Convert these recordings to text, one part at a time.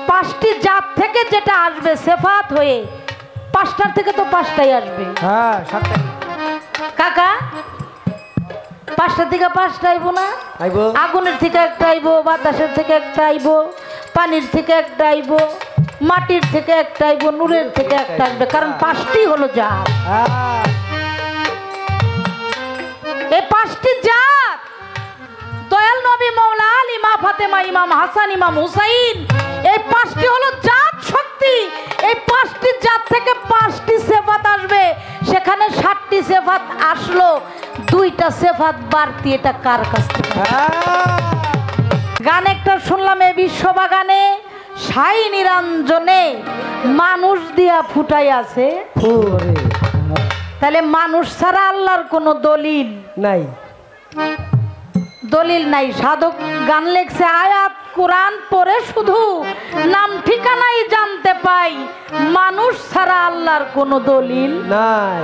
পাঁচটি জাত থেকে যেটা আসবে সেফাত হয়ে, পাঁচটার থেকে তো পাঁচটাই আসবে। হ্যাঁ সাতটাই কাকা, পাঁচটা থেকে পাঁচটা আইব না? আইবো। আগুনের থেকে একটা আইব, বাতাসের থেকে একটা আইব, পানির থেকে একটা আইব, মাটির থেকে একটা আইব, নূরের থেকে একটা আসবে, কারণ পাঁচটি হলো জাত। হ্যাঁ এই পাঁচটি জাত দয়াল নবী, মৌলা আলী, মা ফাতেমা, ইমাম হাসান, ইমাম হুসাইন, এই পাঁচটি হলো জাত শক্তি। এই পাঁচটি জাত থেকে পাঁচটি সেফাত আসবে। সেখানে 60টি সেফাত আসলো, 2টা সেফাত বাড়তি। এটা কার কাছ থেকে? গান একটা শুনলাম, এই বিশ্ববাগানে সাই নিরঞ্জনে মানুষ দিয়া ফুটাই আছে। তাহলে মানুষ ছাড়া আল্লাহর কোনো দলিল নাই, দলিল নাই। সাধক গান লেখছে, আয়াত কোরআন পড়ে শুধু নাম ঠিকানাই জানতে পাই, মানুষ ছাড়া আল্লাহর কোনো দলিল নাই।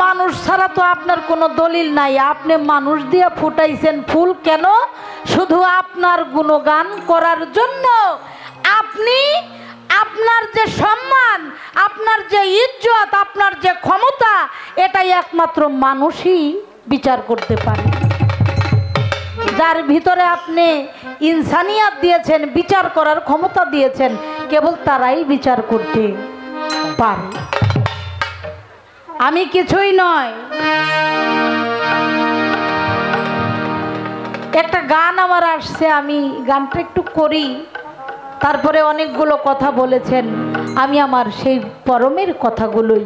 মানুষ ছাড়া তো আপনার কোনো দলিল নাই। আপনি মানুষ দিয়ে ফুটাইছেন ফুল কেন? শুধু আপনার গুণগান করার জন্য। আপনি আপনার যে সম্মান, আপনার যে ইজ্জত, আপনার যে ক্ষমতা, এটাই একমাত্র মানুষই বিচার করতে পারে। যার ভিতরে আপনি ইনসানিয়াত দিয়েছেন, বিচার করার ক্ষমতা দিয়েছেন, কেবল তারাই বিচার করতে পারে। আমি কিছুই নয়। একটা গান আমার আসছে, আমি গানটা একটু করি, তারপরে অনেকগুলো কথা বলেছেন। আমি আমার সেই পরমের কথাগুলোই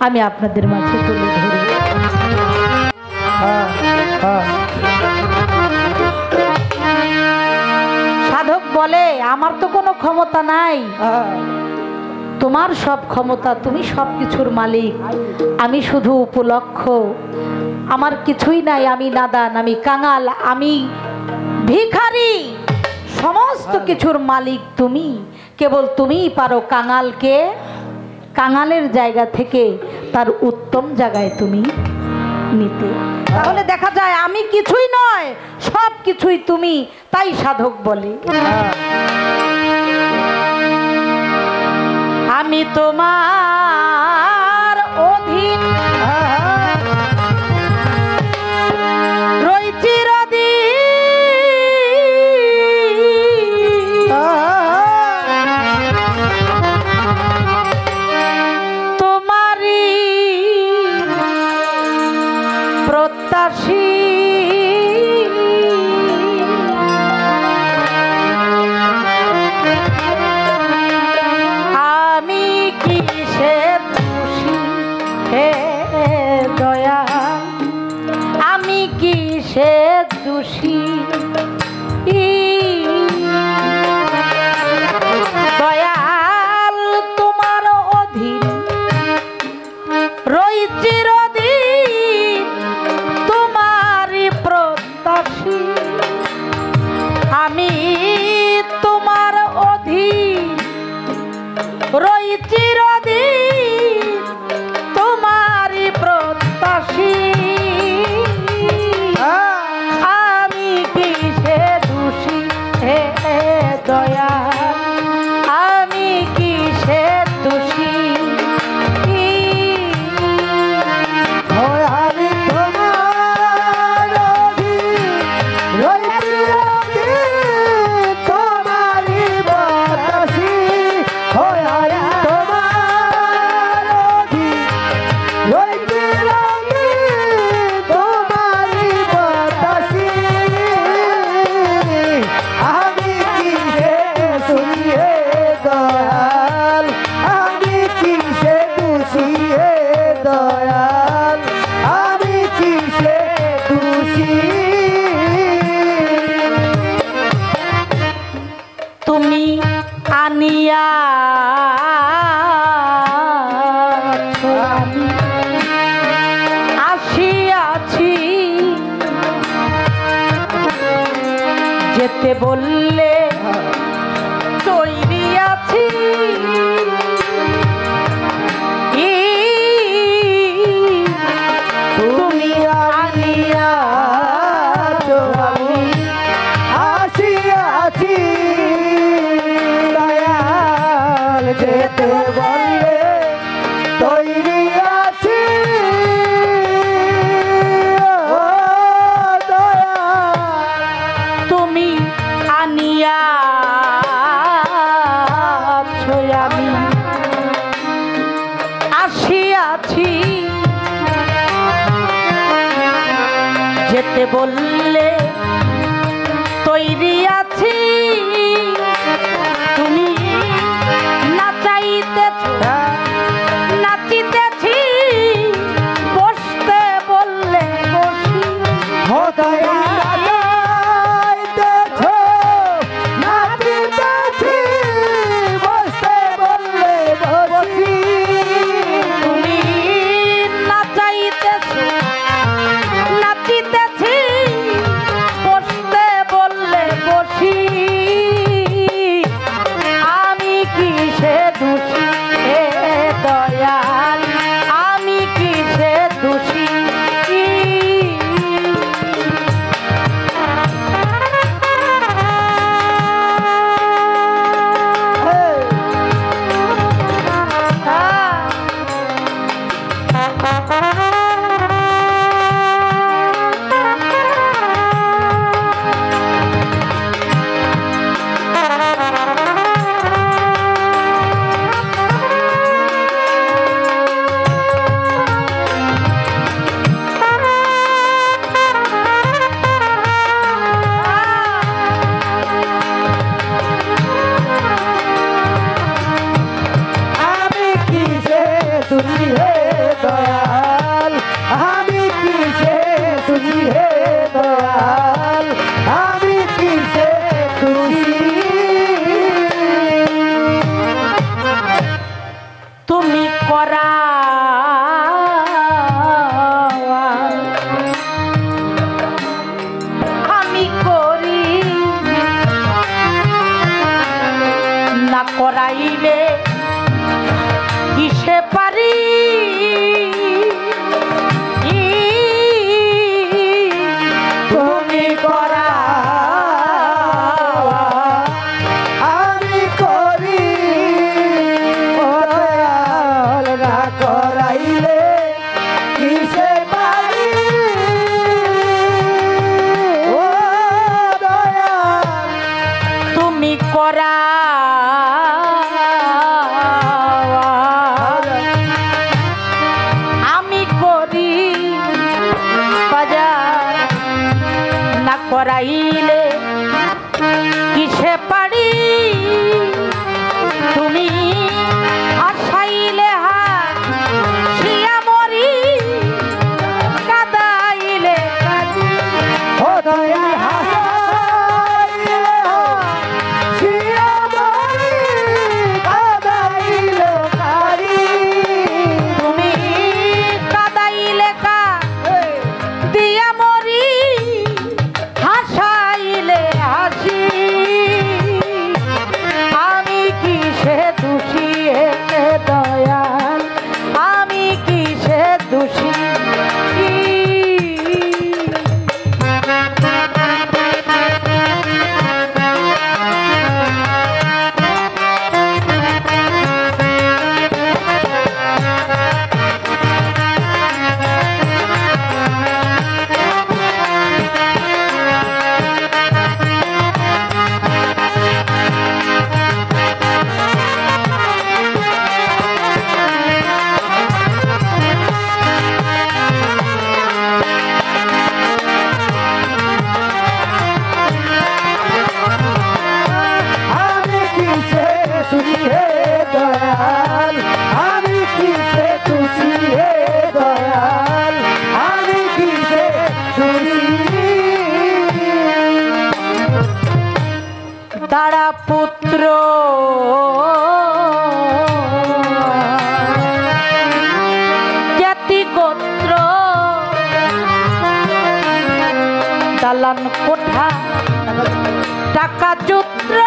আমি আপনাদের মাঝে তুলে ধরি। সাধক বলে, আমার তো কোনো ক্ষমতা নাই, তোমার সব ক্ষমতা, তুমি সব কিছুর মালিক, আমি শুধু উপলক্ষ, আমার কিছুই নাই, আমি নাদান, আমি কাঙাল, আমি ভিখারি, সমস্ত কিছুর মালিক তুমি। কেবল তুমিই পারো কাঙালকে কাঙালের জায়গা থেকে তার উত্তম জায়গায় তুমি নিতে। তাহলে দেখা যায় আমি কিছুই নয়, সব কিছুই তুমি। তাই সাধক বলে, আমি তোমার অধীন রই চিরদিন, তোমারই প্রত্যাশী, দোষী দয়াল, তোমার অধীন রই চিরদিন, তোমারই প্রত্যাশী, আমি তোমার অধীন রই চিরদিন, তোমারই প্রত্যাশী, দয়া আমি কিসে দোষী, আমি তোমার তোমারই বাতাসী, আমি তোমারই বাতাসী, আমি কিসে দোষী হে দয়াল, আমি কিসে দোষী হে দয়াল, আমি কিসে দোষী। তুমি আনিয়া আমি আসিয়াছি, যেতে বললে তৈরি আছি, তুমি আনিয়া আমি আসিয়াছি, আসিয়াছ আমি আসিয়াছি যেতে বললে তৈরি আছি তুমি নাচাইতেছ নাচিতেছি বসতে বললে বসি তুমি নাচাইতেছ নাচিতেছি বসতে বললে বসি আমি কিসে দোষী হে দয়াল আমি কিসে দোষী তুমি করা আমি করি না করাইলে কিসে পারি তুমি করা আমি করি করাইলে কিসে পারি ও দয়াল তুমি করা আমি করি বাজার না করাইলে কিসে পারি তুমি আসাইলে হাসিয়া মরি কাদাইলে কাঁদি ও দয়াল হাসাইলে শিয়া মরি কাদাইলে কারি তুমি কাদাইলে দিয়া মরি হাসাইলে হাসি আমি কিসে দোষী হে দয়াল আমি কিসে দোষী আমি কিসে সুখী হে দয়াল আমি কিসে খুশি হে দয়াল আমি কিসে সুখী তারা পুত্র জাতি গোত্র দালান কোঠা টাকা যুত্র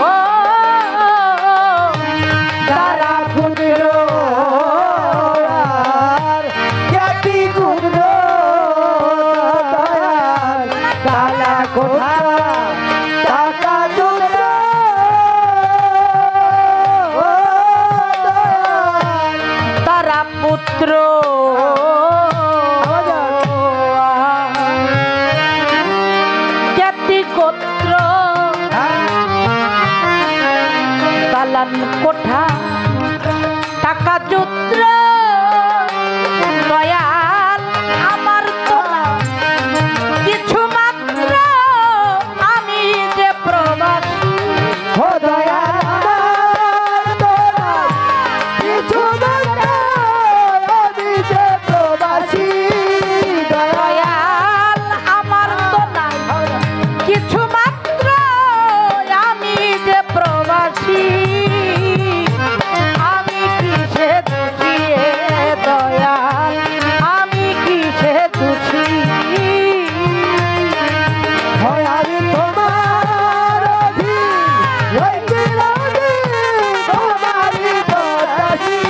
ও তারা পুত্র জ্ঞাতি গুণ দয়াল তালা কোঠা টাকা যুদ্ধ ও দয়াল তারা পুত্র আওয়াজ দালান কোঠা টাকা যুদ্র দয়াল আমার তো কিছু মাত্র আমি যে প্রবাসী ও দয়াল আমার তোমার কিছু মাত্র আমি যে প্রবাসী দয়াল আমার তো নাই কিছু মাত্র আমি যে প্রবাসী আমি কিসে দোষী হে দয়াল আমি কিসে দোষী হয় আমি তোমার অধীন ওই বিরাগী তোমারই প্রত্যাশী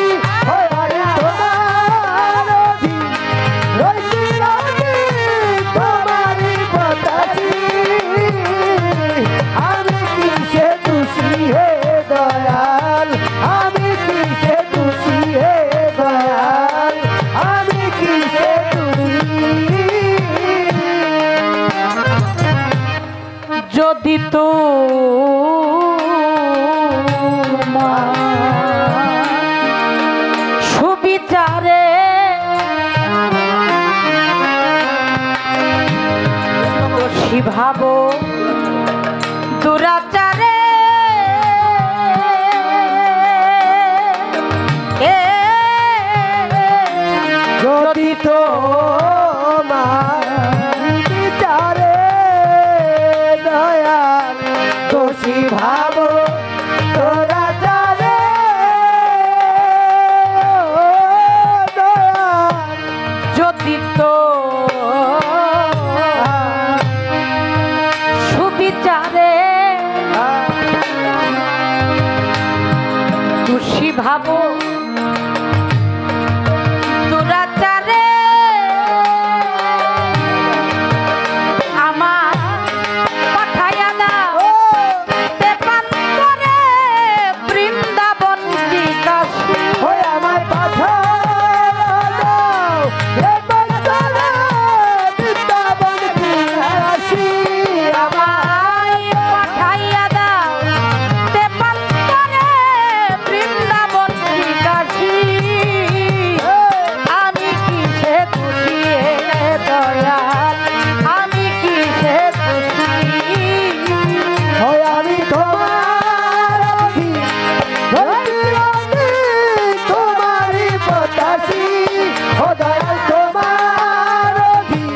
হয় আমি তোমার অধীন ওই বিরাগী তোমারই প্রত্যাশী আমি কিসে দোষী হে দয়াল আমি কিসে দোষী হে দয়াল আমি কিসে দোষী যদি তো সুবিচারে দোষী ভাবো দুরাচারে যদি তোমার বিচারে দয়াল দোষী ভাবো তোরা চারে দয়াল যদি তো সুবিচারে দোষী ভাবো দুরাচারে আমার পাঠাইয়া দাও তেপান্তরে বৃন্দাবন বিকাশী ওই আমার পাঠা বৃন্দাবন আসি আমায় পাঠাইয়া দাও তেপান্তরে বৃন্দাবন বিকাশী আমি কিসে দোষী হে দয়াল আমি কিসে দোষী হয় আমি তোমার অধীন তোমারই প্রত্যাশী ও দয়াল তোমার অধীন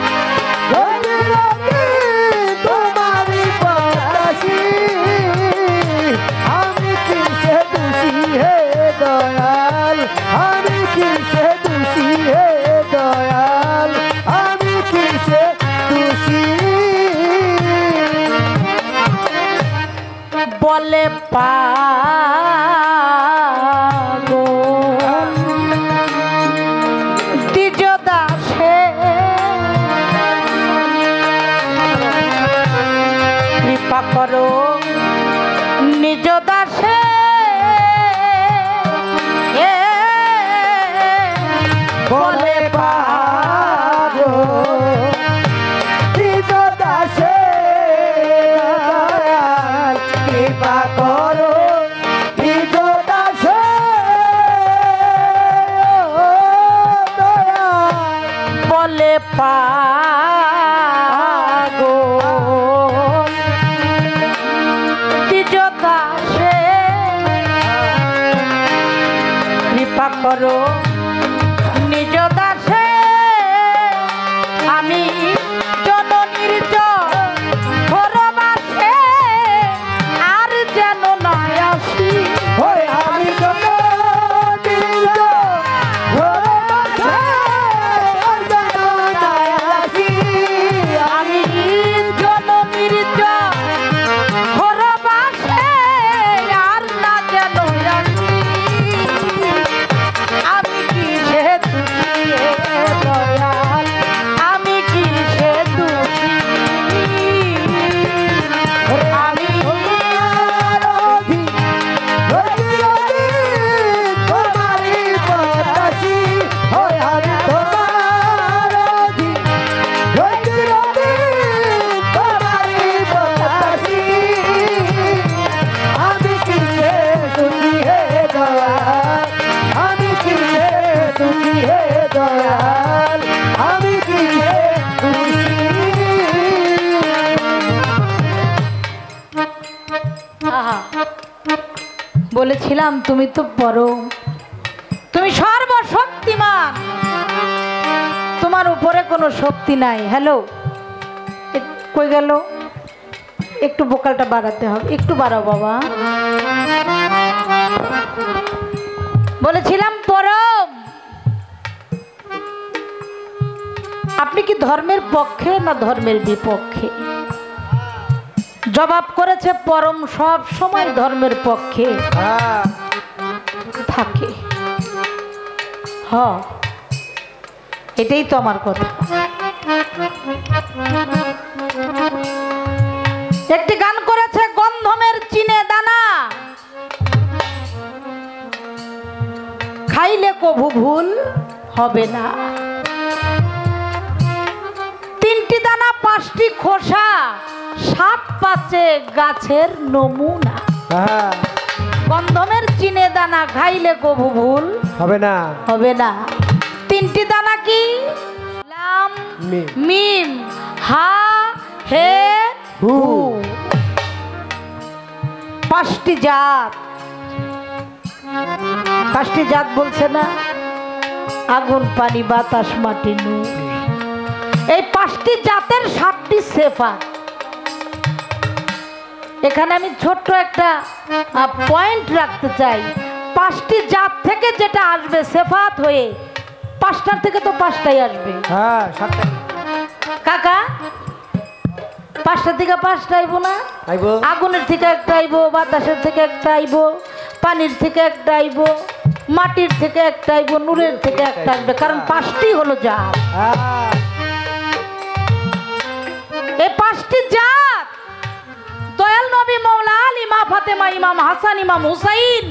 তোমারই প্রত্যাশী আমি কিসে দোষী হে দয়াল আমি কিসে দোষী হে দয়াল আমি কিসে দোষী বলে পাগল দ্বিজ দাসে কৃপা করো নিজ দাসে বলে পাগো নিজ দাসে দয়াল কৃপা করো নিজ দাসে দয়াল বলে পাগল দ্বিজ দাসে কৃপা করো নিজ দাসে আমি জননীর ঘরবাসে আর যেন নাই আসি ওই আমি যত দিল ঘরে বসে যেন নাই আসি আমি জননীর ঘরবাসে আর না যেন আসি আমি বলেছিলাম তুমি তো পরম, তুমি সর্বশক্তিমান, তোমার উপরে কোনো শক্তি নাই। হ্যালো, কই গেল? একটু ভোকালটা বাড়াতে হবে, একটু বাড়াও বাবা। বলেছিলাম পরম, আপনি কি ধর্মের পক্ষে না ধর্মের বিপক্ষে? জবাব করেছে পরম সব সময় ধর্মের পক্ষে থাকে। এটাই তো আমার কথা। একটি গান করেছে গন্ধমের চিনে দানা, খাইলে কভু ভুল হবে না। তিনটি দানা পাঁচটি খোসা, সাত পাঁচে গাছের নমুনা। গন্ধমের চিনে দানা খাইলে কভু ভুল হবে না। তিনটি দানা কি? লাম মিম হা হে হু। পাঁচটি জাত, পাঁচটি জাত বলছে না? আগুন পানি বাতাস মাটি নূর। এই পাঁচটি জাতের সাতটি সেফাত। এখানে আমি ছোট্ট একটা পয়েন্ট রাখতে চাই। পাঁচটি জাত থেকে যেটা আসবে সেফাত হয়ে, পাঁচটার থেকে তো পাঁচটাই আসবে। কাকা, পাঁচটা থেকে পাঁচটা আইব না? আগুনের থেকে একটা আইব, বাতাসের থেকে একটা আইব, পানির থেকে একটা আইব, মাটির থেকে একটা আইব, নূরের থেকে একটা আসবে, কারণ পাঁচটি হলো জাত। এই পাঁচটি জাত দয়াল নবী, মৌলা আলী, মা ফাতেমা, ইমাম হাসান, ইমাম হুসাইন,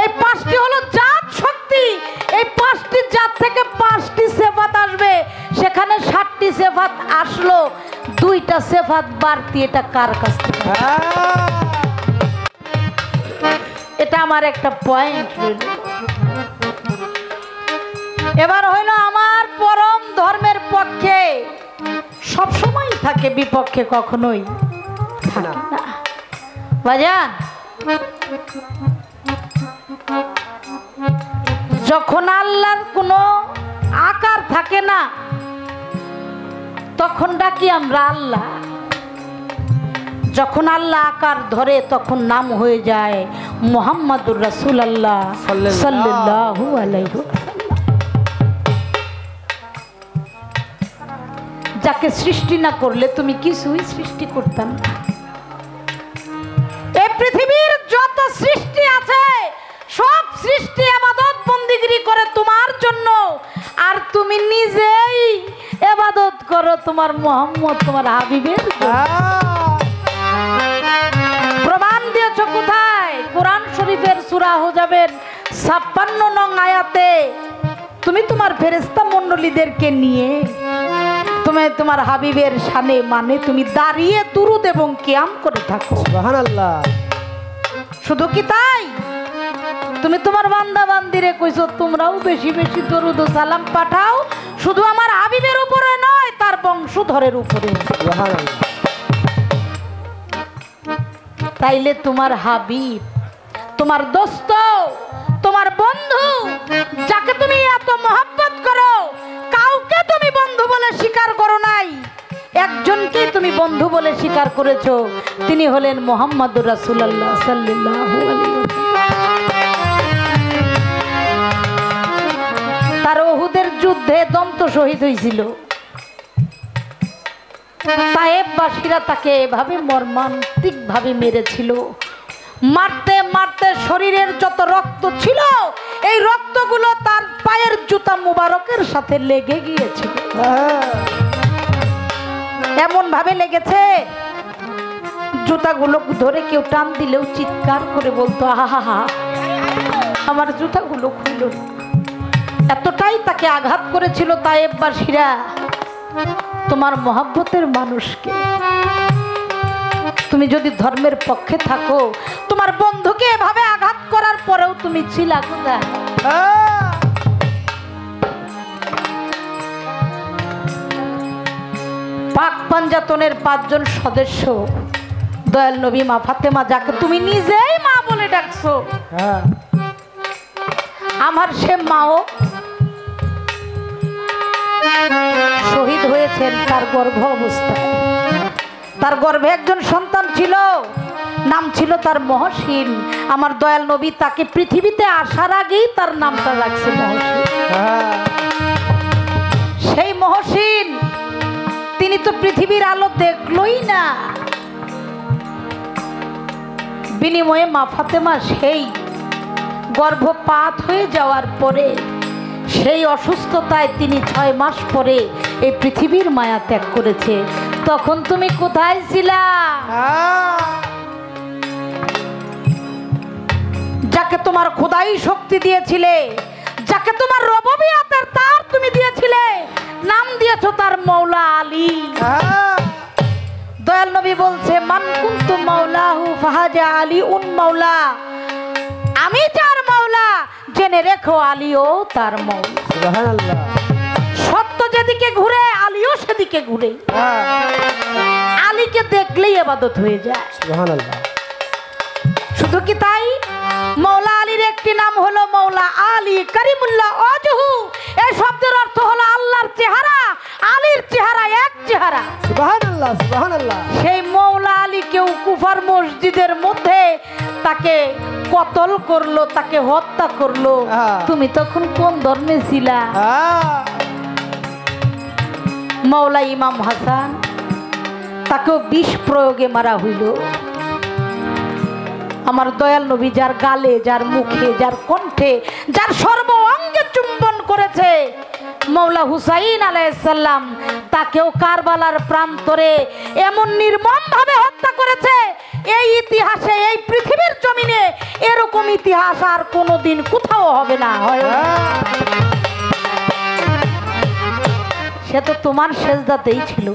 এই পাঁচটি হলো জাত শক্তি। এই পাঁচটি জাত থেকে পাঁচটি সেফাত আসবে। সেখানে 7টি সেফাত আসলো, 2টা সেফাত বাড়তি। এটা কার কাছ থেকে? এটা আমার একটা পয়েন্ট। এবার হইল আমার পরম ধর্মের পক্ষে সবসময় থাকে, বিপক্ষে কখনোই থাকে না। বাজান, যখন আল্লাহর কোনো আকার থাকে না, তখন ডাকি আমরা আল্লাহ। যখন আল্লাহ আকার ধরে, তখন নাম হয়ে যায় মুহাম্মাদুর রাসূলুল্লাহ সাল্লাল্লাহু আলাইহি ওয়াসাল্লাম। যাকে সৃষ্টি না করলে তুমি কিছুই সৃষ্টি করতে না। এই পৃথিবীর যত সৃষ্টি আছে, সব সৃষ্টি ইবাদত বন্দেগী করে তোমার জন্য, আর তুমি নিজেই ইবাদত করো তোমার মুহাম্মদ, তোমার হাবিবের জন্য। প্রমাণ দিয়েছো কোথায়? কোরআন শরীফের সূরা হুজাবের 56 নং আয়াতে তুমি তোমার ফেরেশতা মণ্ডলীদেরকে নিয়ে তুমি তোমার হাবিবের শানে মানে তুমি দাঁড়িয়ে দুরূদ এবং কিয়াম করে থাকো। সুবহানাল্লাহ। শুধু কি তাই? তুমি তোমার বান্দা বান্দিরে কইছো তোমরাও বেশি বেশি দরুদ ও সালাম পাঠাও, শুধু আমার হাবিবের উপরে নয়, তার বংশধরের উপরে। সুবহানাল্লাহ। তাইলে তোমার হাবিব, তোমার দোস্ত, তোমার বন্ধু, যাকে তুমি এত মহব্বত করো, কাউকে তুমি বন্ধু বলে স্বীকার করো নাই, একজনকেই তুমি বন্ধু বলে স্বীকার করেছো। তিনি হলেন মুহাম্মাদুর রাসূলুল্লাহ সাল্লাল্লাহু আলাইহি ওয়াসাল্লাম। তার উহুদের যুদ্ধে দন্ত শহীদ হয়েছিল। তায়েববাসীরা তাকে এভাবে মর্মান্তিক ভাবে মেরেছিল। মারতে মারতে শরীরের যত রক্ত ছিল, এই রক্তগুলো তার পায়ের জুতা মুবারকের সাথে লেগে গিয়েছিল। এমন ভাবে লেগেছে, জুতাগুলো ধরে কেউ টান দিলেও চিৎকার করে বলতো, আহা, আমার জুতাগুলো খুলল। এতটাই তাকে আঘাত করেছিল তায়েববাসীরা। তোমার মহব্বতের মানুষকে, তুমি যদি ধর্মের পক্ষে থাকো, তোমার বন্ধুকে এভাবে আঘাত করার পরেও তুমি ছিলা কোথায়? পাক পাঞ্জাতনের 5 জন সদস্য দয়াল নবী মা ফাতেমা, যাকে তুমি নিজেই মা বলে ডাকছো, হ্যাঁ আমার সে মাও শহীদ হয়েছেন তার গর্ভ অবস্থায়। তার গর্ভে একজন সন্তান ছিল, নাম ছিল তার মহসিন। আমার দয়াল নবী তাকে পৃথিবীতে আসার আগেই তার নামটা রাখছে মহসিন। হ্যাঁ সেই মহসিন তিনি তো পৃথিবীর আলো দেখলই না, বিনিময়ে মা ফাতেমা সেই গর্ভপাত হয়ে যাওয়ার পরে সেই অসুস্থতায় তিনি 6 মাস পরে এই পৃথিবীর মায়া ত্যাগ করেছে। তখন তুমি কোথায় ছিলা? যাকে তোমার খোদাই শক্তি দিয়েছিলে, যাকে তোমার রববিয়াতের তার তুমি দিয়েছিলে, নাম দিয়েছো তার মৌলা আলী। দয়াল নবী বলছে, মান কুনতু মাওলাহু ফাহাজা আলী উন মাওলা, আমি যার মাওলা জেনে রেখো আলীও তার মাওলা। সুবহানাল্লাহ। সত্য যেদিকে ঘুরে আলীও সেদিকে ঘুরে। আলীকে দেখলেই ইবাদত হয়ে যায়। সুবহানাল্লাহ। শুধু কি তাই, মৌলা আলীর একটি নাম হলো মৌলা আলী করিমুল্লাহ ওয়াজহু। এই শব্দের অর্থ হলো আল্লাহর চেহারা, আলীর চেহারা এক চেহারা। সুবহানাল্লাহ সুবহানাল্লাহ। সেই মৌলা আলী কেউ কুফার মসজিদের মধ্যে তাকে কতল করলো, তাকে হত্যা করলো, তুমি তখন কোন ধর্মে ছিলা? মৌলা ইমাম হাসান, তাকেও বিষ প্রয়োগে মারা হইল। আমার দয়াল নবী যার গালে, যার মুখে, যার কণ্ঠে, যার সর্ব অঙ্গে চুম্বন করেছে মৌলা হুসাইন আলাইহিস সালাম, তাকেও কারবালার প্রান্তরে এমন নির্মম ভাবে হত্যা করেছে। এই ইতিহাসে, এই পৃথিবীর জমিনে এরকম ইতিহাস আর কোনোদিন কোথাও হবে না। হয় সে তো তোমার সেজদাতেই ছিল,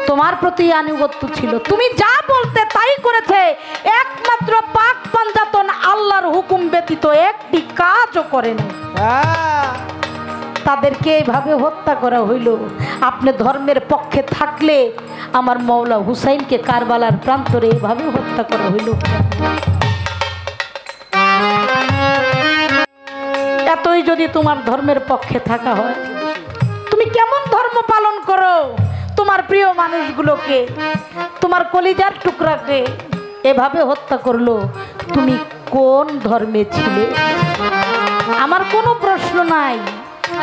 তোমার প্রতি আনুগত্য ছিল, তুমি যা বলতে তাই করেছে। একমাত্র পাক পাঞ্জাতন আল্লাহর হুকুম ব্যতীত একটি কাজও করে না। তাদেরকে এইভাবে হত্যা করা হইল। আপনি ধর্মের পক্ষে থাকলে আমার মৌলা হুসাইনকে কারবালার প্রান্তরে এভাবে হত্যা করা হইল। এতই যদি তোমার ধর্মের পক্ষে থাকা হয়, তুমি কেমন ধর্ম পালন করো? তোমার প্রিয় মানুষগুলোকে, তোমার কলিজার টুকরাকে এভাবে হত্যা করলো, তুমি কোন ধর্মে ছিলে? আমার কোনো প্রশ্ন নাই,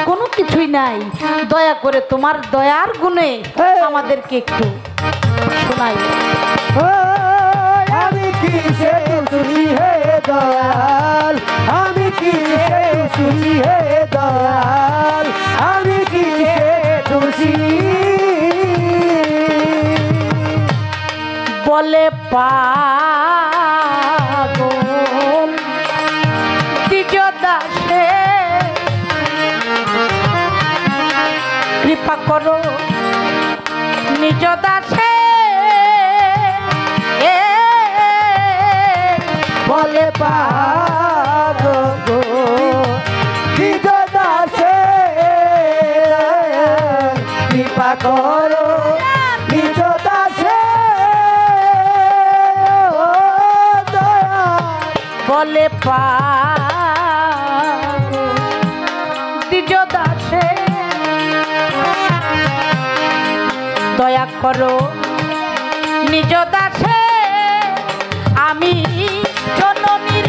কোনো কিছুই নাই। দয়া করে তোমার দয়ার গুণে আমাদেরকে একটু শোনাই। আমি কি সে সুখী হে দয়াল, আমি কি সে সুখী হে দয়াল, আমি কি সে খুশি। বলে পাগল দ্বিজ দাসে, কৃপা করো নিজ দাসে। বলে পাগল দ্বিজ দাসে, কৃপা করো নিজ দাসে। বলে পাগল দ্বিজ দাসে, দয়া করো নিজ দাসে। আমি জননীর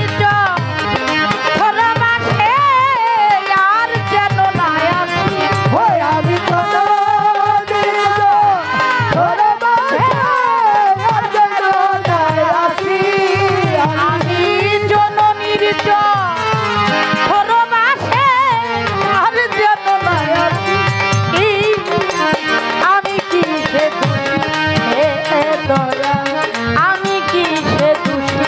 ধরবাসে আর যেন না আসি। আমি জননীর ধরবাসে আর যেন না আসি। আমি জননীর ধরবাসে আর যেন না আসি। আমি কি সে দোষী হে দয়া, আমি কি সে দোষী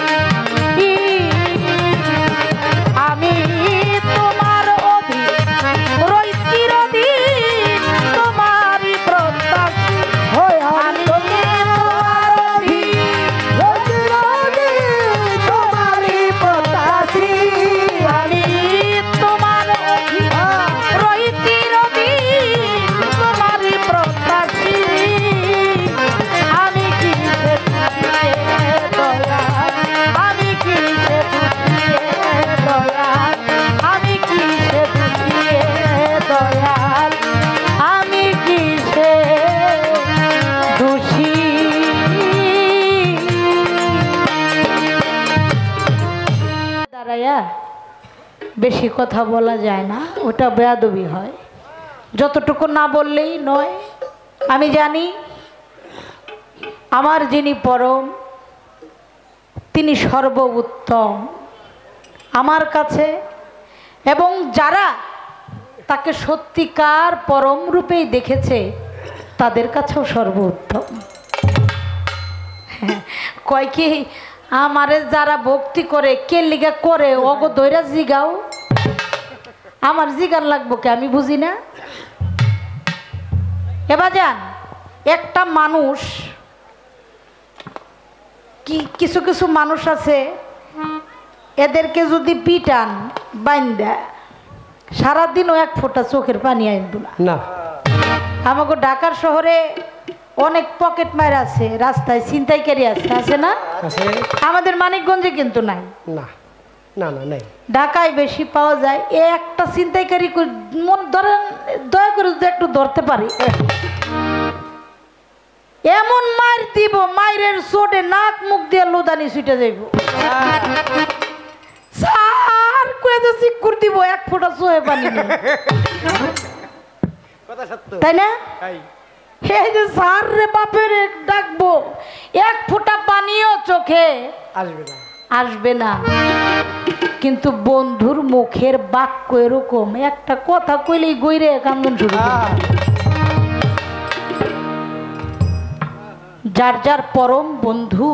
বেশি কথা বলা যায় না, ওটা বেয়াদবি হয়। যতটুকু না বললেই নয়। আমি জানি আমার যিনি পরম, তিনি সর্বোত্তম আমার কাছে, এবং যারা তাকে সত্যিকার পরম রূপেই দেখেছে তাদের কাছেও সর্বোত্তম। কয় কি, আমারে যারা ভক্তি করে কে লিগা করে অগ দৈরা জিগাও, আমার জিগার লাগবো কে, আমি বুঝি না। এবার যান, একটা মানুষ কিছু কিছু মানুষ আছে, এদেরকে যদি পিটান বাইন্দা সারাদিনও এক ফোঁটা চোখের পানি আনবো না। না, আমাকে ঢাকার শহরে অনেক পকেট মার আছে, রাস্তায় ছিনতাইকারী আছে, আছে না? আছে। আমাদের মানিকগঞ্জে কিন্তু নাই। না না না নাই, ঢাকায় বেশি পাওয়া যায়। এ একটা ছিনতাইকারী মন ধরেন, দয়া করে যদি একটু ধরতে পারি, এমন মার দিব, মায়ের চোটে নাক মুখ দিয়ে লোদানি ছুটে যাইব। স্যার কয়ে তো চিকুর দিব, এক ফোঁটা চোহে পানি নেই। কথা সত্য, তাই না? তাই। এই যে স্যার রে বাপের ডাকবো, এক ফোঁটা পানিও চোখে আসবে না, আসবে না। কিন্তু বন্ধুর মুখের বাক্য এরকম, একটা কথা কইলেই গইরে কান্দন শুরু করে। যার যার পরম বন্ধু,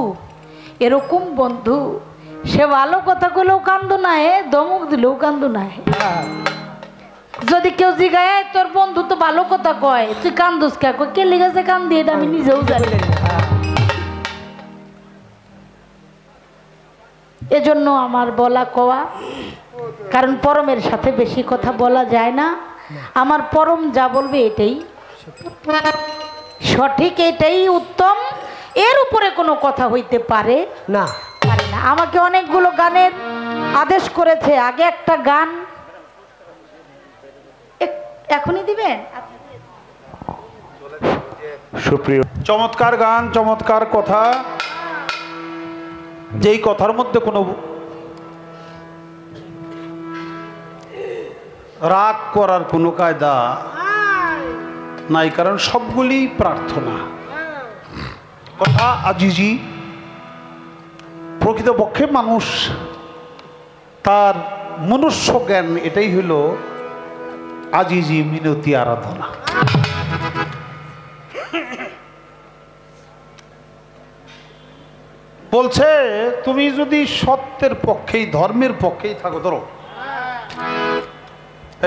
এরকম বন্ধু, সে ভালো কথা কইলেও কান্দো না, ধমক দিলেও কান্দো না। যদি কেউ জিগায় তোর বন্ধু তো ভালো কথা কয়, তুই কান্দুস কে, কে লিগেছে কান্দি, এটা আমি নিজেও জানি। এজন্য আমার বলা কওয়া, কারণ পরমের সাথে বেশি কথা বলা যায় না। আমার পরম যা বলবে এটাই সঠিক, এটাই উত্তম, এর উপরে কোনো কথা হইতে পারে না। পারে না। আমাকে অনেকগুলো গানের আদেশ করেছে, আগে একটা গান এখনই দিবেন। সুপ্রিয়, চমৎকার গান, চমৎকার কথা, যেই কথার মধ্যে কোনো রাগ করার কোনো কায়দা নাই, কারণ সবগুলি প্রার্থনা কথা আজিজি। প্রকৃতপক্ষে মানুষ তার মনুষ্য জ্ঞান এটাই হইল আজিজি, মিনতি, আরাধনা। বলছে তুমি যদি সত্যের পক্ষেই, ধর্মের পক্ষেই থাকো, ধরো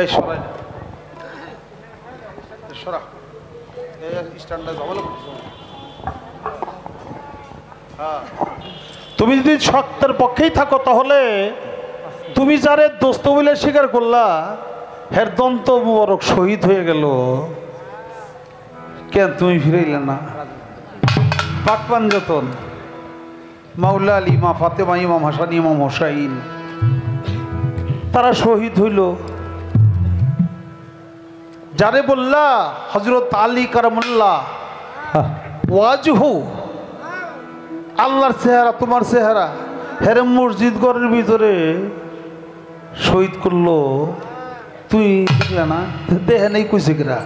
এই সরাই না, সরা স্ট্যান্ডটা ঝামেলা করছো। হ্যাঁ, তুমি যদি সত্যের পক্ষেই থাকো, তাহলে তুমি যারে দোস্ত বলে স্বীকার করলা, হের দন্ত মুবারক শহীদ হয়ে গেল, কেন তুমি ফিরাইলে না? পাকপান যতন মাওলা আলী, মা ফাতেমা, ইমাম হাসান, ইমাম হোসাইন, তারা শহীদ হইল। যারে বললা হযরত আলী কারামুল্লাহ ওয়াজহু, আল্লাহর চেহারা, তোমার চেহারা, হেরে মসজিদ ঘরের ভিতরে শহীদ করলো, তুই দেখলে না? দেহে নেই কইছে কিরা,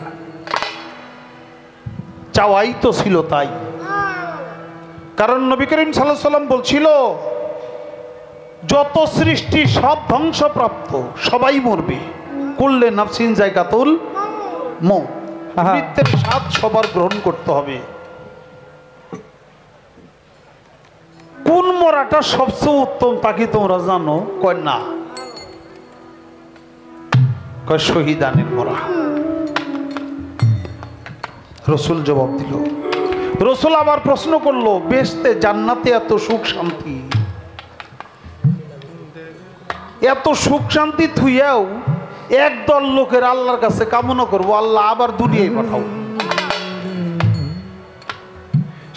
চাওয়াই তো ছিল তাই। কারণ নবী করিম সাল্লাল্লাহু আলাইহি সাল্লাম বলছিল, যত সৃষ্টি সব ধ্বংসপ্রাপ্ত, সবাই মরবে, করলে নাফসিন জায়গাতুল মউত, মৃত্যুর স্বাদ সবার গ্রহণ করতে হবে। কোন মরাটা সবচেয়ে উত্তম তা কি তোমরা জানো? কয় না, কয় শহীদানের মরা। রসুল জবাব দিল। রসুল আবার প্রশ্ন করলো, বেহেশতে জান্নাতে এত সুখ শান্তি, এত সুখ শান্তি থুইয়াও একদল লোকের আল্লাহর কাছে কামনা করবো, আল্লাহ আবার দুনিয়ায় পাঠাও।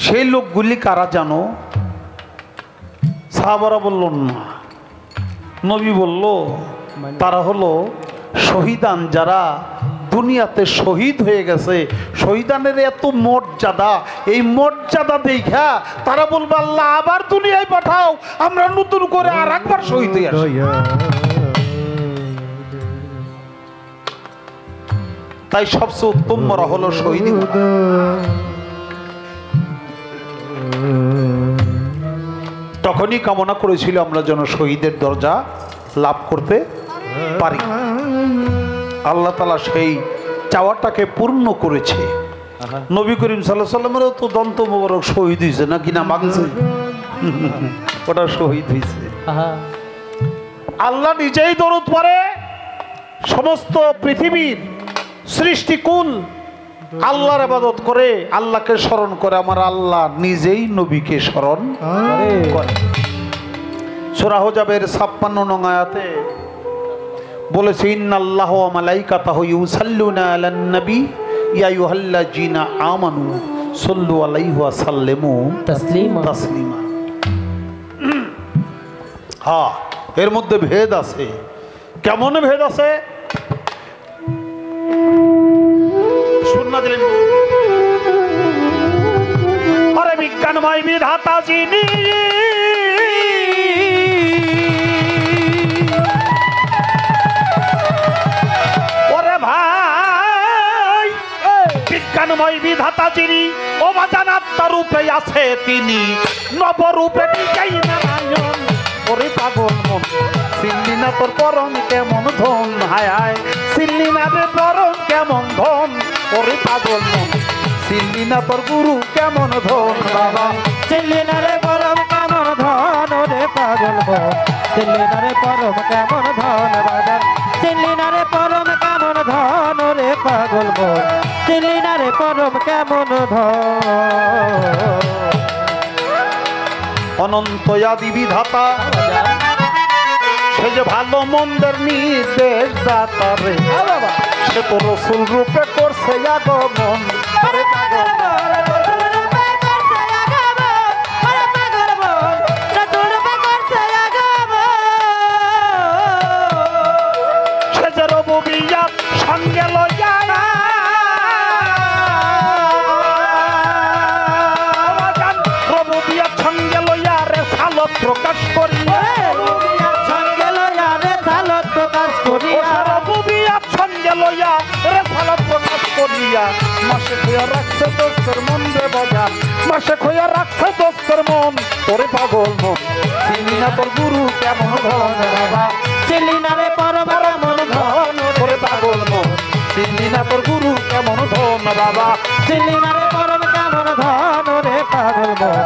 সেই লোকগুলি কারা জানো? সাহাবারা বলল না। নবী বলল, তারা হলো শহীদান, যারা দুনিয়াতে শহীদ হয়ে গেছে। শহীদানের এত মর্যাদা, এই মর্যাদা দেখা তারা বলবে, আল্লাহ আবার দুনিয়ায় পাঠাও, আমরা নতুন করে আর একবার শহীদ হয়ে আসি। তাই সবচেয়ে উত্তম মরা হলো শহীদ। তখনই কামনা করেছিল আমরা যেন শহীদের দরজা লাভ করতে পারি। আল্লাহ তাআলা সেই চাওয়াটাকে পূর্ণ করেছে। নবী করিম সাল্লাল্লাহু আলাইহি সাল্লামেরও তো দন্ত মোবারক শহীদ হয়েছে নাকি না মাগছে ওটা শহীদ হয়েছে। আল্লাহ নিজেই দরুদ পড়ে, সমস্ত পৃথিবীর সৃষ্টিকুল আল্লাহর ইবাদত করে, আল্লাহকে স্মরণ করে। আমার আল্লাহ নিজেই নবীকে স্মরণ করে। সূরা হুজাবের 56 নং আয়াতে বলেছে, ইন্নাল্লাহা ওয়া মালাইকাতাহু ইউসাল্লুনা আলান নবী ইয়া আইয়ুহাল্লাযীনা আমানু সাল্লু আলাইহি ওয়া সাল্লিমু তাসলিমা। হ্যাঁ, এর মধ্যে ভেদ আছে। কেমন ভেদ আছে শুননা দিলেন। আরে বিজ্ঞানময় বিধাতা যিনি, ওরে ভাই বিজ্ঞানময় বিধাতা যিনি, অবাজান আত্মারূপে আছে তিনি, নবরূপে নিজেই নারায়ণ। ওরে পাগল মন চিনলি না তোর পরম কেমন ধন, হায় হায় চিনলি না রে পরম কেমন ধন। ওরে পাগল মন চিনলি না তোর গুরু কেমন ধন, বাবা চিনলি না রে পরম কেমন ধন। ওরে পাগল মন চিনলি না রে পরম কেমন ধন, বাবা চিনলি না রে পরম কেমন ধন। ওরে পাগল মন চিনলি না রে পরম কেমন ধন। অনন্ত আদি বিধাতা, সে যে ভালো মন্দের নির্দেশ দাতা রে, সে তো রসুল রূপে করছে আগমন। আরে পাগল সে যে রবুবিয়াত সঙ্গে লইয়া, রবুবিয়াত সঙ্গে লইয়া রে সালত প্রকাশ করিয়া, সঙ্গে লইয়া রে সালত প্রকাশ করিয়া, রবুবিয়াত সঙ্গে লইয়া রে সালত প্রকাশ করিয়া, মাসে খোয়া রাখছে দোস্তের মন রে বাজান, মাসে খোয়া রাখছে দোস্তের মন। তোরে পাগল মন চিনি না তোর গুরু কেমন ধন, বাবা চিনলি না রে পরম কেমন ধন। তোরে পাগল মন চিনি না তোর গুরু কেমন ধন, বাবা চিনলি না রে পরম কেমন ধন। ওরে পাগল মন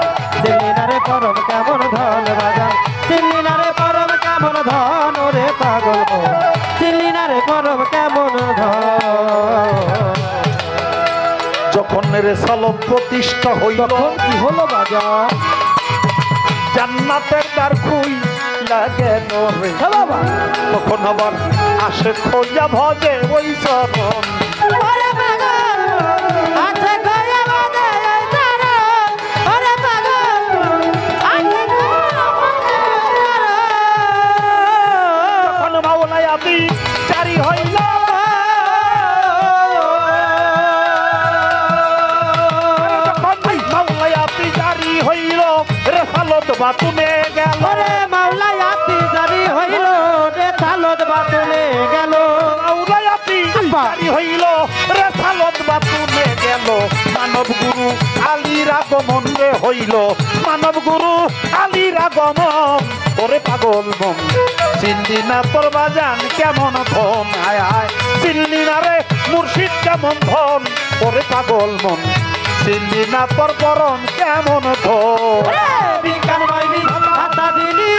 চিনলি না রে পরম কেমন ধন, বাবা চিনলি না রে পরম কেমন ধন। ওরে পাগল মন চিনলি না রে পরম কেমন ধন। যখন রে সালত প্রতিষ্ঠা হইল, তখন কি হলো বাজার? জান্নাতের দ্বার খুই লাগে রে বাবা তখন আবার আসে খোঁজা ভজে ওই চরণ। ওরে পাগল আছে গয়া বাদে এই চরণ। ওরে পাগল আছে গয়া বাদে এই চরণ। তখন মাওলাই আদি জারি হইল, যখন মাওলাই আদি জারি হইল রে সালত বাতুনে গেল, ওরে মাওলাই আতি জারি হইল রে সালত বাতুলে গেল। মাওলাই আদি জারি হইল রে সালত বাতুনে গেল। মানব গুরু আলীর আগমন রে হইল, মানব গুরু আলীর আগমন। ওরে পাগল মন চিনলি না তোর বাজান কেমন ধন, আয় আয় চিনলি না রে মুর্শিদ কেমন ধন। ওরে পাগল মন চিনলি না তোর পরম কেমন ধন। বিজ্ঞানময় বিধাতা যিনি,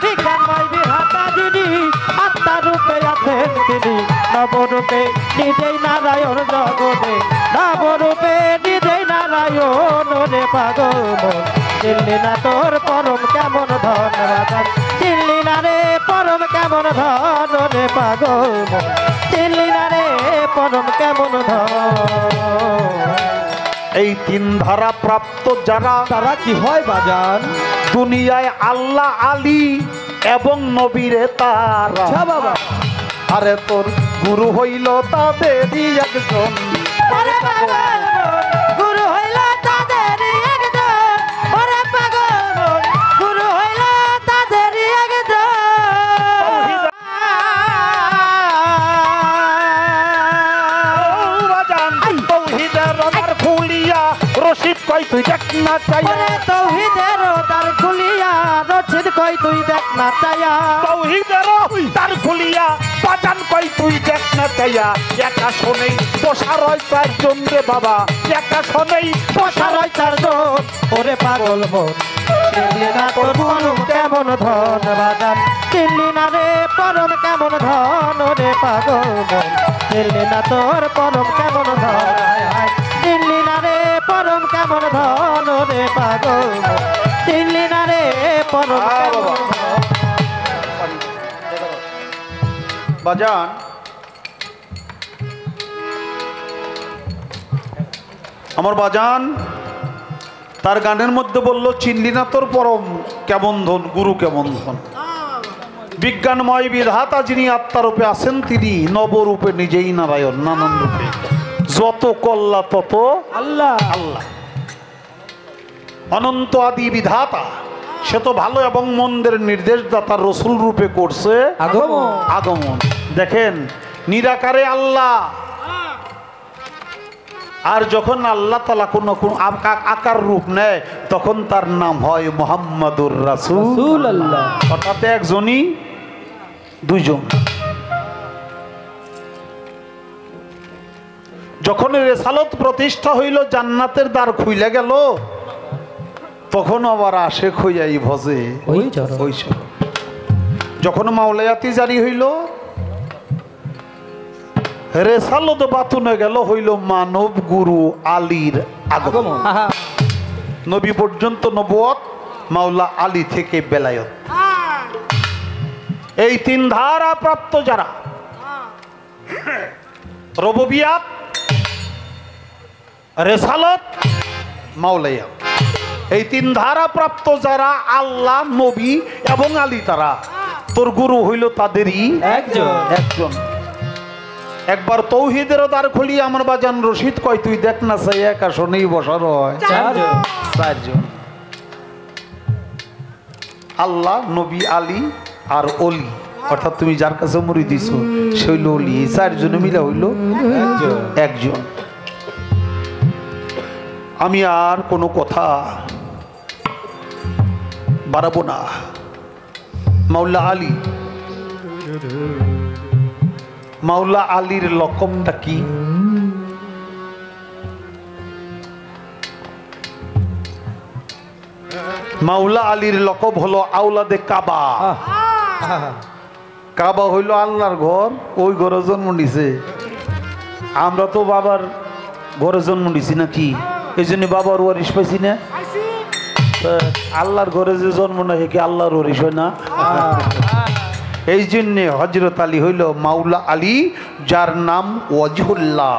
বিজ্ঞানময় বিধাতা যিনি, আত্মারূপে আছেন তিনি, নবরূপে নিজেই নারায়ণ জগতে, নবরূপে নিজেই নারায়ণ। রে পাগল মন চিনলি না তোর পরম কেমন ধন, বাজান চিনলি না রে পরম কেমন ধন। রে পাগল মন চিনলি না রে পরম কেমন ধন। এই তিন ধারা প্রাপ্ত যারা, তারা কি হয় বাজান? দুনিয়ায় আল্লাহ আলী এবং নবীরে তারা। বাবা আরে তোর গুরু হইল তাদেরই একজন। ওরে পাগল মন গুরু হইল তাদেরই একজন। ওরে পাগল মন গুরু হইল তাদেরই একজন। কই তুই দেখ না চাইয়া ওরে তৌহিদের দ্বার খুলিয়া রশিদ কই তুই দেখ না চাইয়া তৌহিদের তার খুলিয়া বাজান কই তুই দেখ না চাইয়া একা শোনেই বসা রয় চারজন রে বাবা একা শোনেই বসা রয় চারজন ওরে পাগল মন চিনলি না তোর পরম কেমন ধন বাজান চিনলি না রে পরম কেমন ধন রে পাগল মন চিনলি না তোর পরম কেমন ধন চিনলি না রে পরম কেমন ধন রে পাগল মন চিনলি না রে পরম কেমন ধন বাজান আমার বাজান তার গানের মধ্যে বলল চিনলি না তোর পরম কেমন ধন গুরু কেমন ধন বিজ্ঞানময় বিধাতা যিনি আত্মারূপে আছেন তিনি নবরূপে নিজেই নারায়ণ নানান রূপে যত কল্লা তত আল্লাহ আল্লাহ অনন্ত আদি বিধাতা সে তো ভালো এবং মন্দের নির্দেশদাতা রসুল রূপে করছে আগমন আগমন দেখেন নিরাকারে আল্লাহ আর যখন আল্লাহ তাআলা কোন আকার রূপ নেয় তখন তার নাম হয় মুহাম্মাদুর রাসূল আল্লাহ অর্থাৎ একজনই দুইজন যখন রেসালত প্রতিষ্ঠা হইল জান্নাতের দ্বার খুইলে গেল তখন আবার আশেক হইয়াই ভজে ওই চরণ ওই চরণ। যখন মাওলায়াতি জারি হইল রেসালত বাতুনে গেল হইল মানব গুরু আলীর আগমন আহা নবী পর্যন্ত নবুয়ত মাওলা আলী থেকে বেলায়ত এই তিন ধারা প্রাপ্ত যারা রববিয়াত রেসালত মাওলায়া এই তিন ধারা প্রাপ্ত যারা আল্লাহ নবী এবং আলী তারা তোর গুরু হইল তাদেরই একজন একজন একবার তৌহিদের দ্বার খুলি আমার বাজান রশিদ কয় তুই দেখ না চাই একা শোনেই বসার হয় চারজন চারজন আল্লাহ নবী আলী আর অলি অর্থাৎ তুমি যার কাছে মরি দিছ সে হইল অলি এই চারজনে মিলে হইল একজন একজন আমি আর কোনো কথা বাড়াবো না মাওলা আলী মাওলা আলীর লকবটা কি মাওলা আলীর লকব হলো আওলাদে কাবা কাবা হইল আল্লাহর ঘর ওই ঘরে জন্ম নিছে আমরা তো বাবার ঘরে জন্ম নিছি নাকি এই জন্য বাবার ওয়ারিশ পাইছি না আল্লাহর ঘরে যে জন্ম না কি আল্লাহর ওয়ারিশ হয় না এই জন্যে হজরত আলী হইল মাওলা আলী যার নাম ওয়াজহুল্লাহ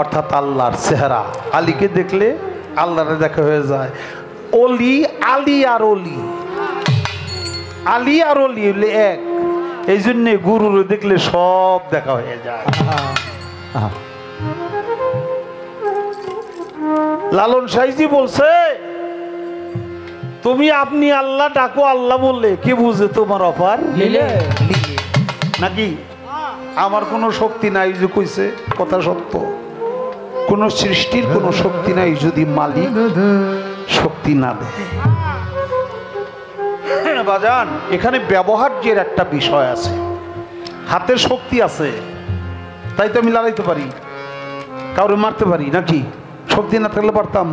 অর্থাৎ আল্লাহর চেহারা আলীকে দেখলে আল্লাহরে দেখা হয়ে যায় অলি আলী আর অলি আলী আর অলি হইলে এক এই জন্যে গুরুর দেখলে সব দেখা হয়ে যায় লালন সাইজি বলছে তুমি আপনি আল্লাহ ডাকো আল্লাহ বললে কি বুঝে তোমার অফার লিলে নাকি আমার কোনো শক্তি নাই যে কইছে কথা সত্য কোন সৃষ্টির কোনো শক্তি নাই যদি মালিক শক্তি না দেয় বাজান এখানে ব্যবহার্যের একটা বিষয় আছে হাতের শক্তি আছে তাই তো আমি লড়াইতে পারি কাউরে মারতে পারি নাকি শক্তি না থাকলে পারতাম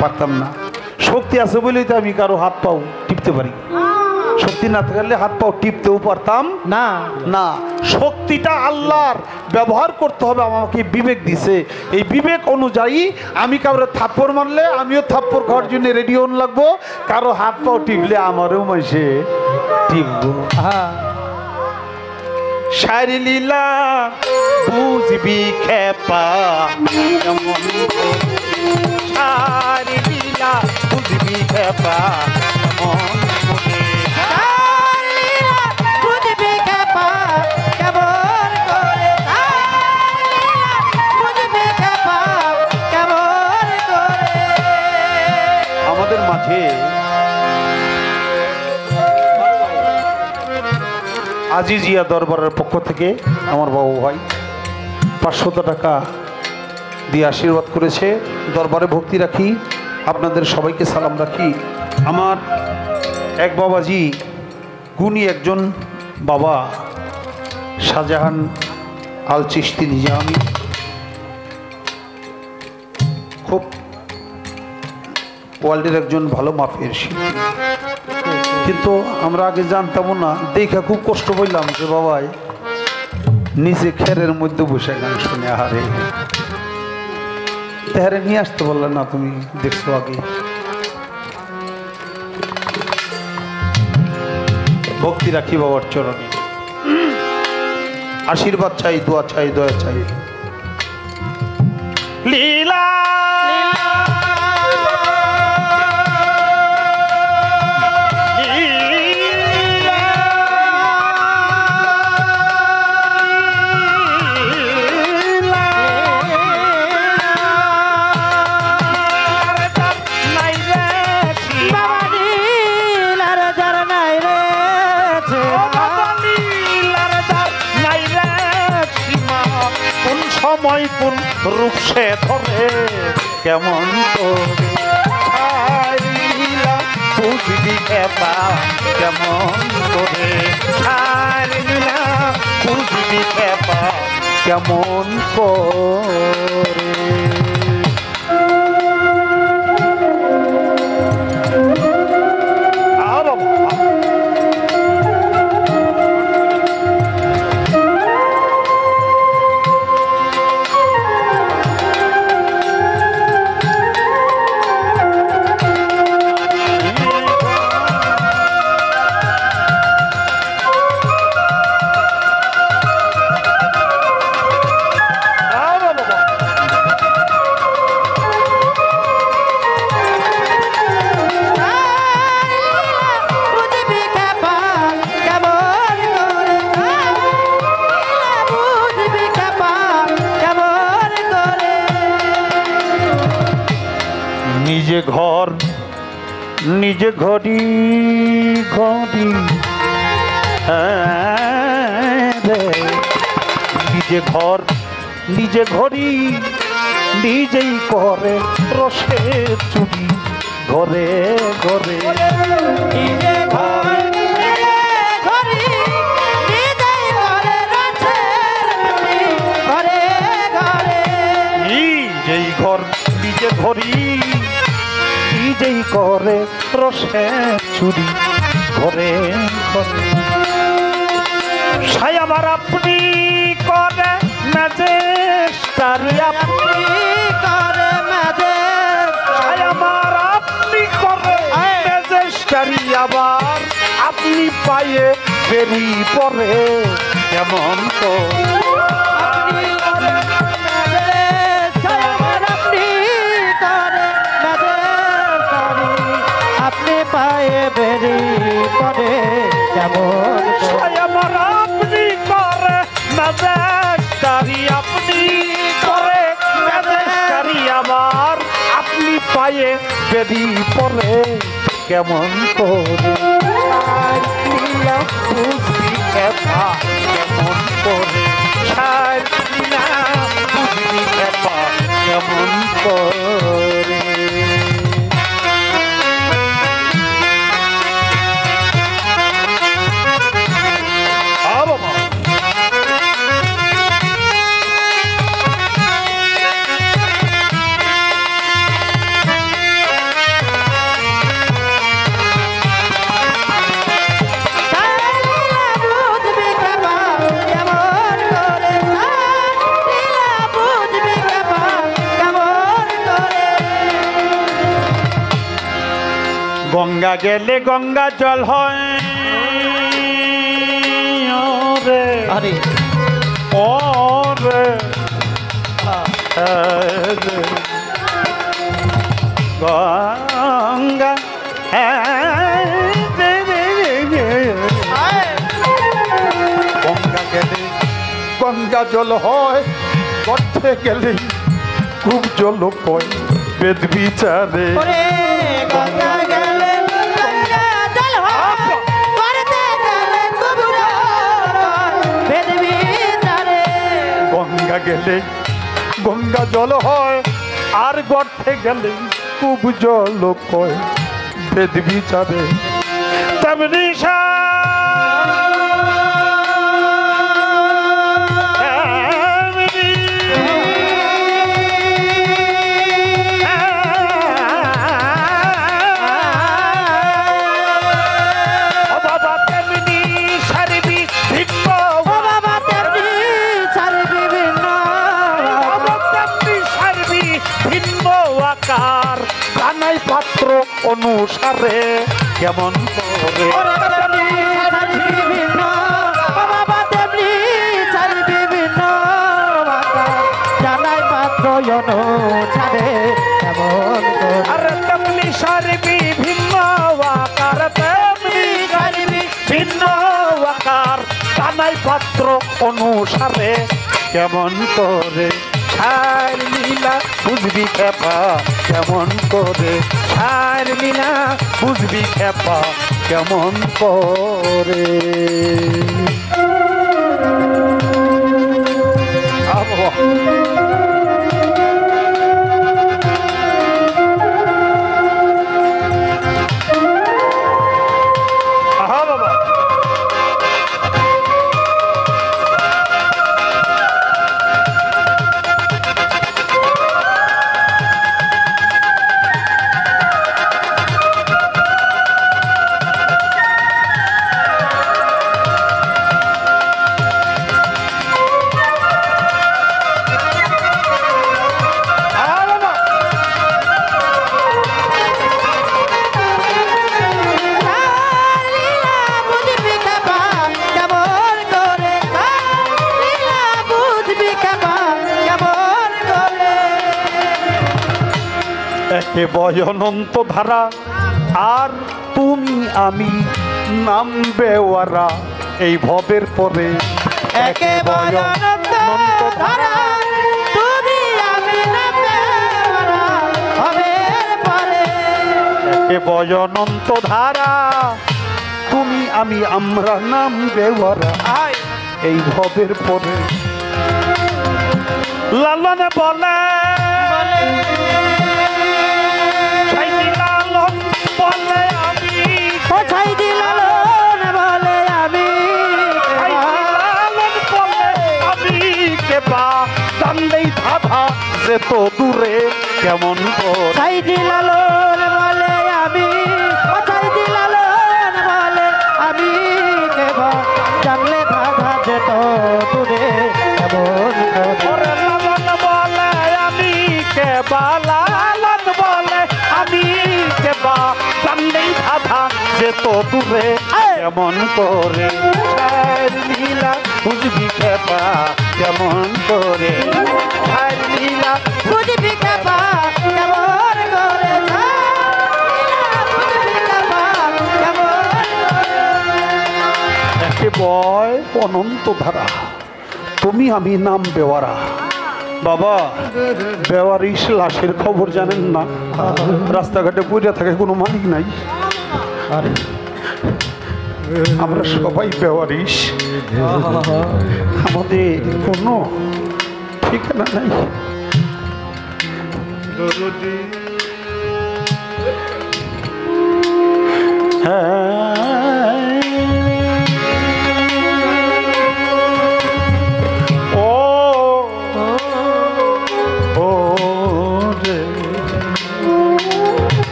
পারতাম না শক্তি আছে বলেই তো আমি কারো হাত পাও টিপতে পারি শক্তি না থাকলে হাত পাও টিপতেও পারতাম না না শক্তিটা আল্লাহর ব্যবহার করতে হবে আমাকে বিবেক দিছে এই বিবেক অনুযায়ী আমি কারো থাপ্পড় মারলে আমিও থাপ্পড় খাওয়ার জন্য রেডি হন লাগবো কারো হাত পাও টিপলে আমারও মাসে টিপবো শায়রি লীলা বুঝবি খেপা শায়রি লীলা বুঝবি খেপা আমাদের মাঝে আজিজিয়া দরবারের পক্ষ থেকে আমার বাবু ভাই 500 টাকা দিয়ে আশীর্বাদ করেছে। দরবারে ভক্তি রাখি, আপনাদের সবাইকে সালাম রাখি। আমার এক বাবাজি, গুণী একজন বাবা, শাহজাহান আল চিশতি নিজামি, খুব ওয়ার্ল্ডের একজন ভালো মাফের শিল্পী। কিন্তু আমরা আগে জানতামও না, দেখা খুব কষ্ট পাইলাম যে বাবাই নিজে খেরের মধ্যে বসে গান শুনে হারে তেহারে নিয়ে আসতে বললে না, তুমি দেখছো আগে। ভক্তি রাখি বাবার চরণে, আশীর্বাদ চাই, দোয়া চাই, দয়া চাই। লীলা সময় কোন রূপ সে ধরে কেমন বুঝবি খেপা কেমন করে, বুঝবি খেপা কেমন করে। নিজে ঘর নিজে ঘড়ি ঘড়ি নিজে ঘর নিজে ঘড়ি নিজেই করে রসে চুরি ঘরে ঘরে। নিজে ঘর নিজেই ঘর নিজে ঘড়ি নিজেই করে রসে চুরি ঘরে ঘরে। সাই আমার আপনি করে ম্যাজেস্টার, আপনি করে ম্যাজেস্টার, আমার আপনি করে ম্যাজেস্টারি, আবার আপনি পায়ে বেরি পরে কেমন তো পায়ে বেরি করে কেমন আমার আপনি করে ম্যাজেস্টারি, আপনি করে ম্যাজেস্টারি, আবার আপনি পায়ে বেরি পরে কেমন করে। বুঝবি খেপা কেমন করে, বুঝবি খেপা কেমন করে। গঙ্গা গেলে গঙ্গা জল হয় রে, আরে ওরে গঙ্গা গঙ্গা গেলে গঙ্গা জল হয়, করতে গেলে খুব জল কয় বেদ বিচারে। গঙ্গা গেলে গঙ্গা গেলে গঙ্গা জল হয় আর গর্তে গেলে খুব জল কয় বেদ বিচারে তেমনি জানাই পাত্র অনুসারে কেমন করে জানাই পাত্র অনুসারে কেমন আরে তেমনি সারবি ভিন্ন আকার তেমনি সারবি ভিন্ন আকার জানাই পাত্র অনুসারে কেমন করে ছাড় লীলা বুঝবি খেপা কেমন করে ছাড় লীলা বুঝবি খেপা কেমন করে আহা বাবা একে বয়নন্ত ধারা আর তুমি আমি নাম বেওয়ারা এই ভবের পরে একে বয়নন্ত ধারা তুমি আমি নাম বেওয়ারা ভবের পরে একে বয়নন্ত ধারা তুমি আমি আমরা নাম বেওয়ারা এই ভবের পরে লালন বলে যে তো দূরে কেমন লালন বলে আমি লালন বলে আমি জানলে বাধা যে তো দূরে কেমন লালন বলে আমি কেবা লালন বলে আমি কেবা জানলেই বাধা যে তো দূরে কেমন করে লীলা বুঝবি খেপা কেমন করে লীলা বুঝবি খেপা কেমন করে একে বয় অনন্ত ধারা তুমি আমি নাম বেওয়ারা বাবা বেওয়ারিশ লাশের খবর জানেন না রাস্তাঘাটে পড়ে থাকে কোনো মালিক নাই আমরা সবাই বেওয়ারিশ আমাদের কোনো ঠিকানা নাই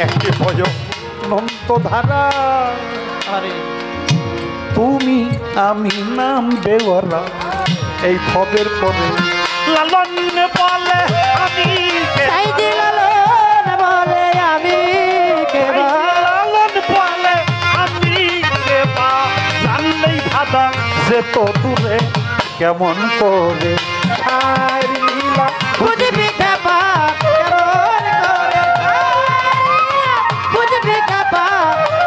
একটি ভয় অনন্ত ধারা তুমি আমি নাম বেওয়ারা এই ভবের পরে লালন বলে আমি লালন বলে আমি লালন বলে আমি কেবা জানলেই ভাদা যে তো দূরে কেমন করে লীলা বুঝবি খেপা কেমন করে বুঝবি খেপা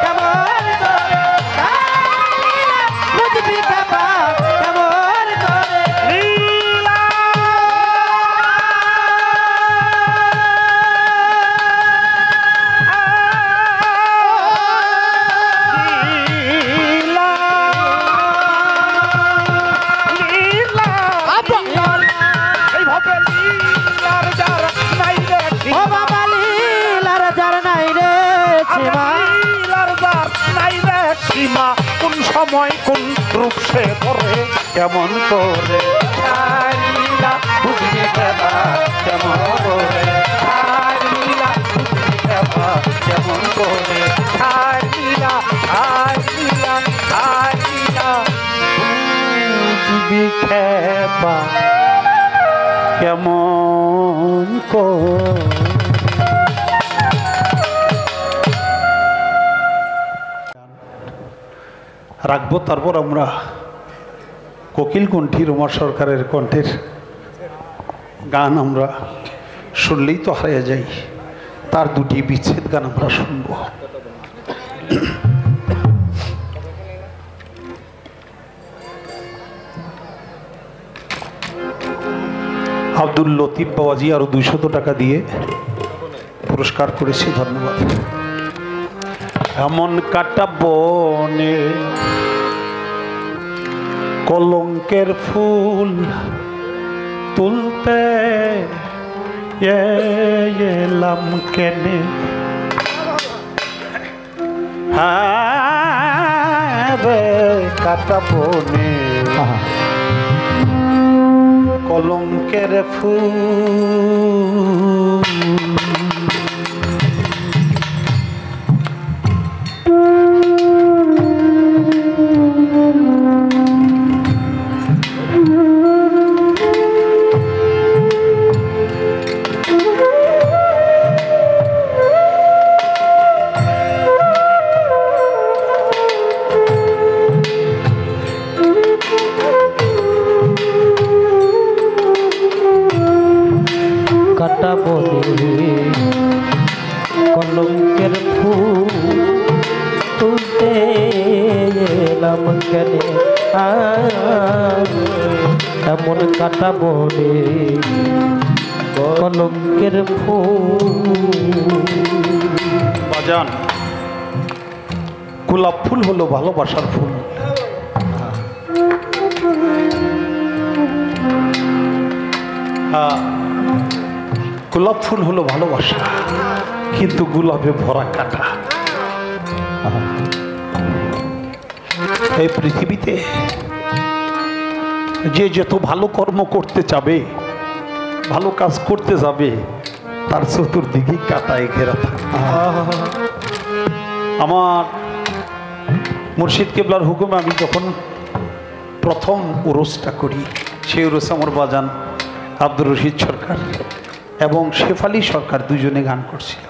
কেমন করে বুঝবি খেপা কেমন করে লীলা সীমা লীলার যার নাই রে সীমা কোন সময় কোন রূপ সে করে কেমন করে তার লীলা বুঝবি কেবা কেমন করে তার লীলা বুঝবি কেবা কেমন করে তার লীলা তার লীলা তার লীলা বুঝবি কেবা কেমন করে রাখবো। তারপর আমরা কোকিল কণ্ঠী রুমা সরকারের কণ্ঠের গান আমরা শুনলেই তো হারিয়ে যাই, তার দুটি বিচ্ছেদ গান আমরা শুনব। আব্দুল লতিফ বাবাজি আরো 200 টাকা দিয়ে পুরস্কার করেছে, ধন্যবাদ। এমন কাটা বনে কলঙ্কের ফুল তুলতে এলাম কেনে, রে কাটা বনে কলঙ্কের ফুল কাটা বনে কলঙ্কের ফুল তুলতে এলাম কেনে, এমন কাটা বনে কলঙ্কের ফুল। বাজান, গোলাপ ফুল হলো ভালোবাসার ফুল। গোলাপ ফুল হলো ভালোবাসা, কিন্তু গোলাপে ভরা কাটা। এই পৃথিবীতে যে যত ভালো কর্ম করতে চাবে, ভালো কাজ করতে যাবে, তার চতুর্দিকে কাটায় ঘেরা থাকে। আমার মুর্শিদ কেবলার হুকুমে আমি যখন প্রথম উরসটা করি, সেই উরসে আমার বাজান আব্দুর রশিদ সরকার এবং শেফালি সরকার দুজনে গান করছিল।